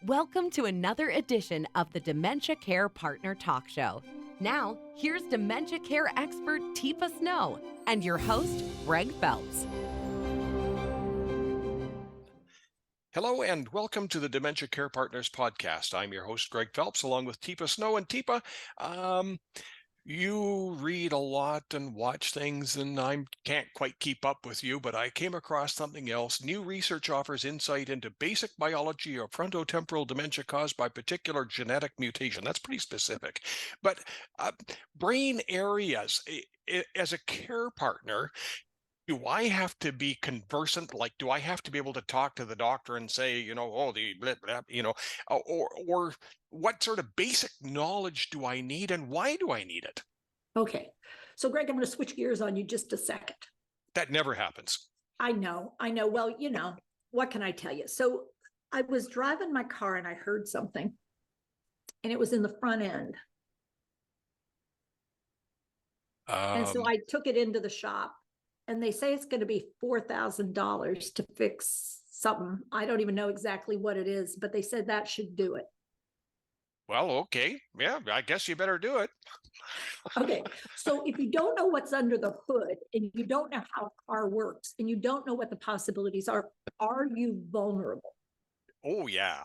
Welcome to another edition of the Dementia Care Partner Talk Show. Now, here's dementia care expert Teepa Snow and your host, Greg Phelps. Hello and welcome to the Dementia Care Partners podcast. I'm your host, Greg Phelps, along with Teepa Snow. And Teepa, you read a lot and watch things, and I can't quite keep up with you, but I came across something else. New research offers insight into basic biology of frontotemporal dementia caused by particular genetic mutation. That's pretty specific. But brain areas, as a care partner, do I have to be conversant? Like, do I have to be able to talk to the doctor and say, the blah, blah, or what sort of basic knowledge do I need and why do I need it? Okay. So Greg, I'm going to switch gears on you just a second. That never happens. I know. Well, what can I tell you? So I was driving my car and I heard something and it was in the front end. And so I took it into the shop. And they say it's going to be $4,000 to fix something. I don't even know exactly what it is, but they said that should do it. Well, okay. Yeah, I guess you better do it. Okay. So if you don't know what's under the hood and you don't know how a car works and you don't know what the possibilities are you vulnerable? Oh, yeah.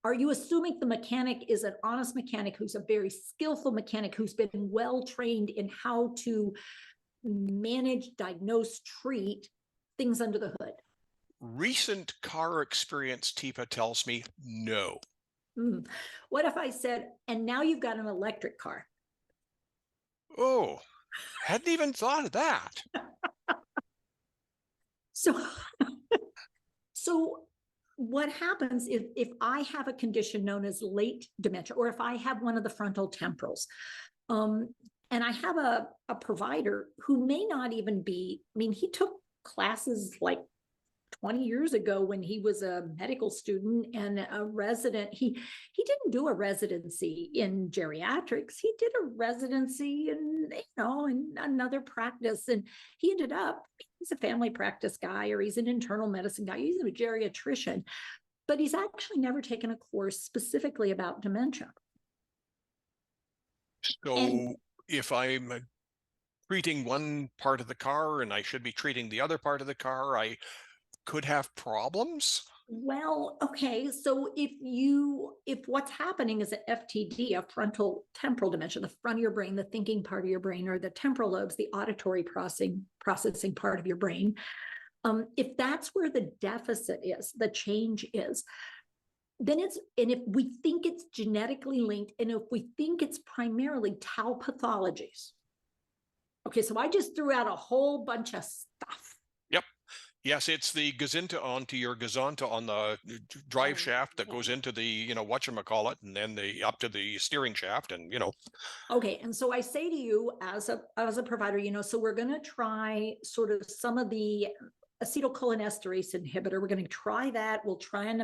Are you assuming the mechanic is an honest mechanic who's a very skillful mechanic who's been well trained in how to manage, diagnose, treat things under the hood? Recent car experience, Teepa tells me no. What if I said, and now you've got an electric car? Oh, hadn't even thought of that. So what happens if I have a condition known as late dementia, or if I have one of the frontal temporals, and I have a provider who may not even be, he took classes like 20 years ago when he was a medical student and a resident. He didn't do a residency in geriatrics. He did a residency in another practice. And he ended up, he's a family practice guy, or he's an internal medicine guy. He's a geriatrician, but he's actually never taken a course specifically about dementia. So if I'm treating one part of the car and I should be treating the other part of the car, I could have problems? Well, okay. So if what's happening is an FTD, a frontal temporal dementia, the front of your brain, the thinking part of your brain, or the temporal lobes, the auditory processing part of your brain, if that's where the deficit is, the change is, then and if we think it's genetically linked, and if we think it's primarily tau pathologies. Okay, so I just threw out a whole bunch of stuff. Yep. Yes, it's the Gesundheit onto your Gesundheit on the drive shaft that goes into the, whatchamacallit, and then up to the steering shaft, and Okay, and so I say to you as a provider, so we're going to try sort of some of the acetylcholinesterase inhibitor. We're going to try that. We'll try a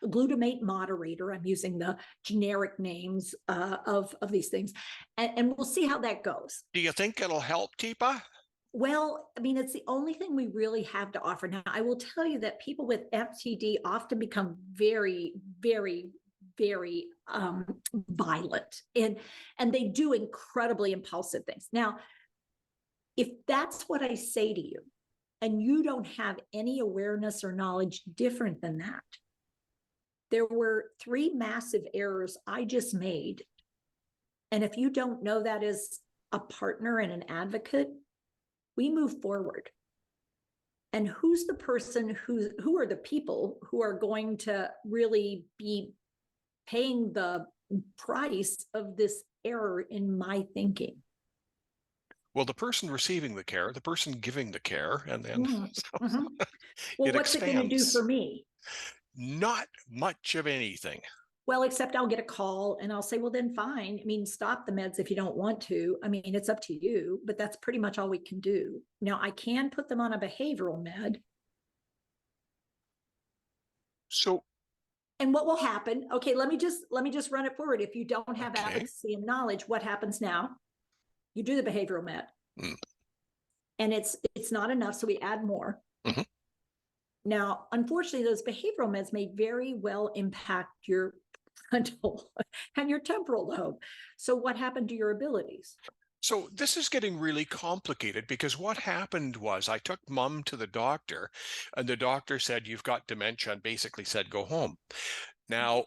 glutamate moderator. I'm using the generic names of these things, and we'll see how that goes. Do you think it'll help, Teepa? Well, it's the only thing we really have to offer. Now, I will tell you that people with FTD often become very, very, very violent, and they do incredibly impulsive things. Now, if that's what I say to you, and you don't have any awareness or knowledge different than that, there were 3 massive errors I just made. And if you don't know that as a partner and an advocate, we move forward. And who's the person who are the people who are going to really be paying the price of this error in my thinking? Well, the person receiving the care, the person giving the care, and then Well, what's it going to do for me? Not much of anything. Well, except I'll get a call and I'll say, well, then fine. Stop the meds if you don't want to. It's up to you, but that's pretty much all we can do. Now, I can put them on a behavioral med. So, and what will happen? Okay, let me just run it forward. If you don't have advocacy and knowledge, what happens now? You do the behavioral med, and it's not enough, so we add more. Now, unfortunately, those behavioral meds may very well impact your frontal and your temporal lobe. So what happened to your abilities? So this is getting really complicated because what happened was I took mom to the doctor and the doctor said, you've got dementia, and basically said, go home. Now,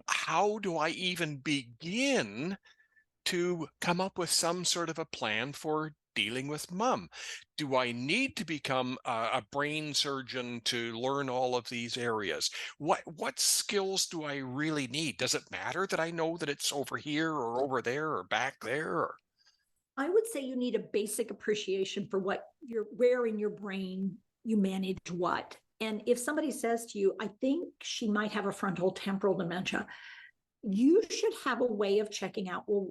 how do I even begin to come up with some sort of a plan for dealing with mom? Do I need to become a brain surgeon to learn all of these areas? What skills do I really need? Does it matter that I know that it's over here or over there or back there? Or... I would say you need a basic appreciation for where in your brain you manage what. And if somebody says to you, I think she might have a frontal temporal dementia, you should have a way of checking out, well,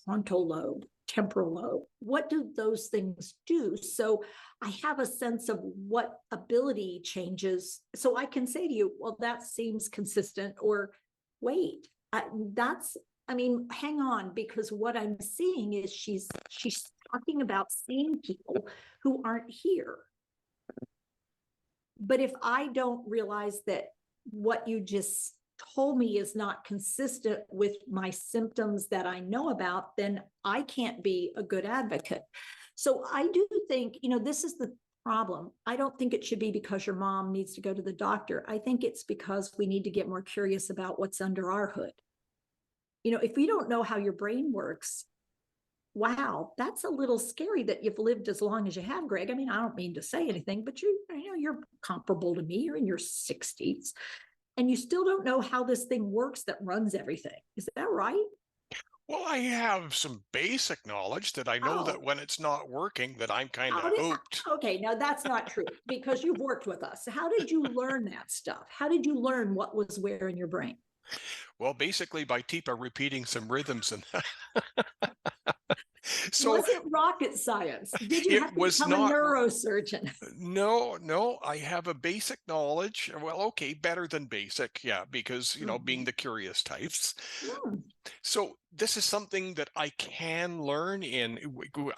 frontal lobe, temporal lobe, what do those things do? So I have a sense of what ability changes. So I can say to you, well, that seems consistent, or wait, hang on, because what I'm seeing is she's talking about seeing people who aren't here. But if I don't realize that what you just told me is not consistent with my symptoms that I know about, then I can't be a good advocate. So I do think, this is the problem. I don't think it should be because your mom needs to go to the doctor. I think it's because we need to get more curious about what's under our hood. If we don't know how your brain works, wow, that's a little scary that you've lived as long as you have, Greg. I mean, I don't mean to say anything, but you're comparable to me. You're in your 60s. And you still don't know how this thing works that runs everything. Is that right? Well, I have some basic knowledge that I know that when it's not working, that I'm kind of hooped. Okay, now that's not true because you've worked with us. How did you learn that stuff? How did you learn what was where in your brain? Well, basically by Teepa repeating some rhythms and so wasn't rocket science. Did you have to become a neurosurgeon? No, I have a basic knowledge. Well, okay, better than basic, yeah, because being the curious types. So this is something that I can learn in.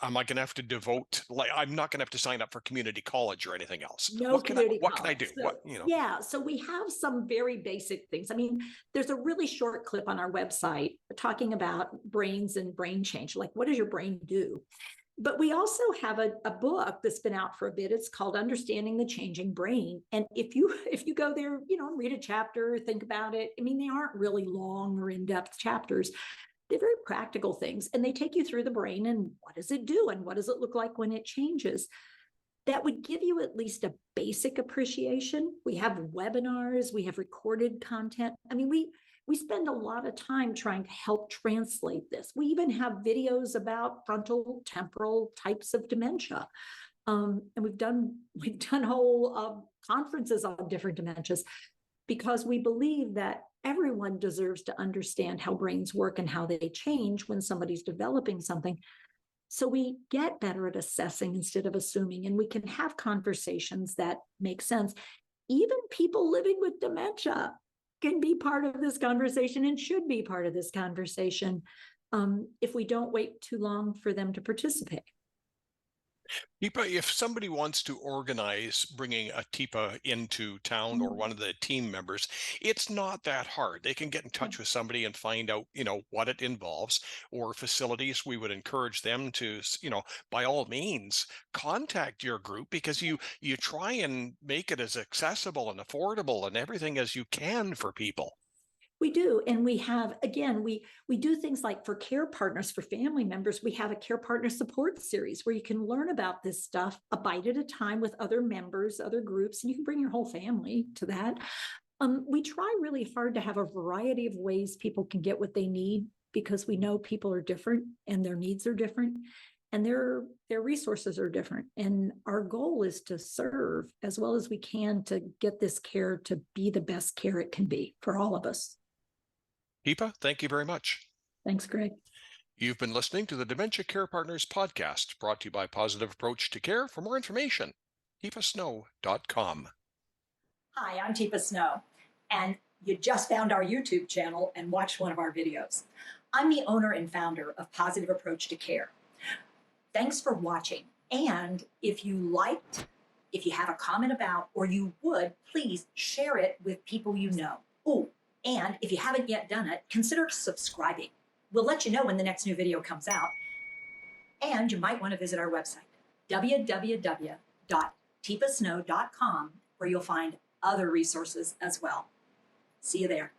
Am I going to have to devote? I'm not going to have to sign up for community college or anything else. No what community college. What can I do? So, Yeah, so we have some very basic things. I mean, there's a really short clip on our website talking about brains and brain change. Like, what does your brain do? But we also have a book that's been out for a bit. It's called Understanding the Changing Brain. And if you go there, read a chapter, think about it. I mean, they aren't really long or in-depth chapters. They're very practical things, and they take you through the brain and what does it do and what does it look like when it changes. That would give you at least a basic appreciation. We have webinars, we have recorded content. I mean, we spend a lot of time trying to help translate this. We even have videos about frontal temporal types of dementia. And we've done whole conferences on different dementias because we believe that everyone deserves to understand how brains work and how they change when somebody's developing something. So we get better at assessing instead of assuming, and we can have conversations that make sense. Even people living with dementia can be part of this conversation and should be part of this conversation if we don't wait too long for them to participate. Teepa, if somebody wants to organize bringing a Teepa into town or one of the team members, it's not that hard. They can get in touch with somebody and find out, what it involves, or facilities. We would encourage them to, by all means, contact your group because you try and make it as accessible and affordable and everything as you can for people. We do. And we have, again, we do things like for care partners, for family members, we have a care partner support series where you can learn about this stuff a bite at a time with other members, other groups, and you can bring your whole family to that. We try really hard to have a variety of ways people can get what they need because we know people are different and their needs are different and their resources are different. And our goal is to serve as well as we can to get this care to be the best care it can be for all of us. Teepa, thank you very much. Thanks, Greg. You've been listening to the Dementia Care Partners podcast, brought to you by Positive Approach to Care. For more information, teepasnow.com. Hi, I'm Teepa Snow, and you just found our YouTube channel and watched one of our videos. I'm the owner and founder of Positive Approach to Care. Thanks for watching, and if you liked if you have a comment about, or you would, please share it with people you know. Oh, and if you haven't yet done it, consider subscribing. We'll let you know when the next new video comes out. And you might want to visit our website, www.teepasnow.com, where you'll find other resources as well. See you there.